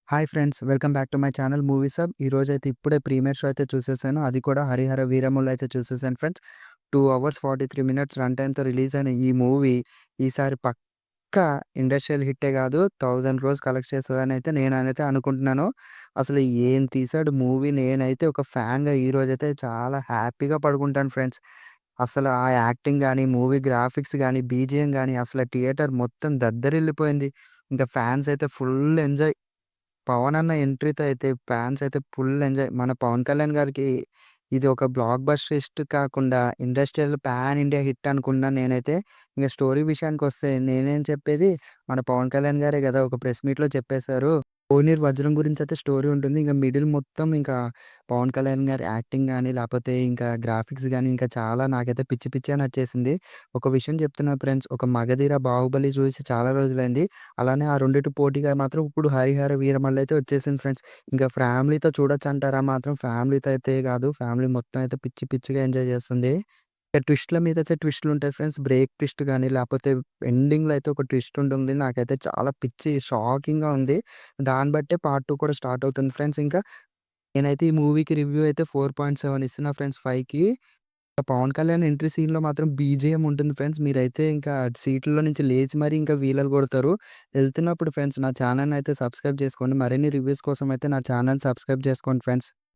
Hi friends! Welcome back to my channel movies hub. ఈరోజైతే ఇప్పుడే premiere show అయితే చూసేసాను. అది కూడా 'హరిహర వీరమల్లు' అయితే చూసేసాను ఫ్రెండ్స్. 2 అవర్స్ 43 మినిట్స్ రన్ టైమ్‌తో రిలీజ్ అయిన ఈ మూవీ ఈసారి పక్కా ఇండస్ట్రియల్ హిట్టే కాదు 1000 క్రోర్స్ కలెక్ట్ చేస్తదనైతే నేనైతే అనుకుంటున్నాను. అసలు ఏం తీసాడు మూవీ, నేనైతే ఒక ఫ్యాన్‌గా ఈరోజైతే చాలా హ్యాపీగా పడుకుంటాను ఫ్రెండ్స్. అసలు ఆ యాక్టింగ్ గాని, మూవీ గ్రాఫిక్స్ గాని, బీజీఎం గాని అసలు థియేటర్ మొత్తం దద్దరిల్లిపోయింది. ఇంకా ఫ్యాన్స్ అయితే ఫుల్ ఎంజాయ్. పవన్ అన్న ఎంట్రీతో అయితే ఫ్యాన్స్ అయితే ఫుల్ ఎంజాయ్. మన పవన్ కళ్యాణ్ గారికి ఇది ఒక బ్లాక్ బస్టర్ హిట్ కాకుండా ఇండస్ట్రియల్ పాన్ ఇండియా హిట్ అనుకున్నాను నేనైతే. ఇంక స్టోరీ విషయానికొస్తే నేనేం చెప్పేది, మన పవన్ కళ్యాణ్ గారే గదా! ఒక ప్రెస్ మీట్‌లో చెప్పేశారు. 'కోనేరు వజ్రం' గురించయితే స్టోరీ ఉంటుంది. ఇంక మిడిల్ మొత్తం ఇంకా పవన్ కళ్యాణ్ గారి యాక్టింగ్ గాని, లేపోతే ఇంకా గ్రాఫిక్స్ గాని, ఇంకా చాలా నాకైతే పిచ్చి పిచ్చిగా నచ్చేసింది. ఒక విషయం చెప్తున్నా ఫ్రెండ్స్, ఒక 'మగధీర', 'బాహుబలి' చూసి చాలా రోజులైంది. అలానే ఆ రెండిటి పోటీగా మాత్రం ఇప్పుడు 'హరిహర వీరమల్లు' అయితే వచ్చేసింది ఫ్రెండ్స్. ఇంకా ఫ్యామిలీతో చూడొచ్చంటారా మాత్రం ఫ్యామిలీతో అయితే కాదు. ఫ్యామిలీ మొత్తం అయితే పిచ్చి పిచ్చిగా ఎంజాయ్ చేస్తుంది. ఇక ట్విస్ట్‌ల మీదైతే ట్విస్ట్‌లుంటాయి ఫ్రెండ్స్. బ్రేక్ ట్విస్ట్ గాని, లేపోతే ఎండింగ్‌లో అయితే ఒక ట్విస్ట్ ఉంటుంది. నాకైతే చాలా పిచ్చి షాకింగ్‌గా ఉంది. దాన్ని బట్టే పార్ట్ 2 కూడా స్టార్ట్ అవుతుంది ఫ్రెండ్స్. ఇంకా నేనైతే ఈ మూవీకి రివ్యూ అయితే 4.7 ఇస్తున్నా ఫ్రెండ్స్ 5కి. పవన్ కళ్యాణ్ ఎంట్రీ సీన్‌లో మాత్రం బీజీఎం ఉంటుంది ఫ్రెండ్స్. మీరైతే ఇంకా సీట్లలో నుంచి లేచి మరీ ఇంకా వీలలు కొడతారు. ఎళ్తున్నప్పుడు ఫ్రెండ్స్ నా ఛానెల్‌ని అయితే సబ్స్క్రైబ్ చేసుకోండి. మరిన్ని రివ్యూస్ కోసం అయితే నా ఛానెల్ సబ్స్క్రైబ్ చేసుకోండి ఫ్రెండ్స్.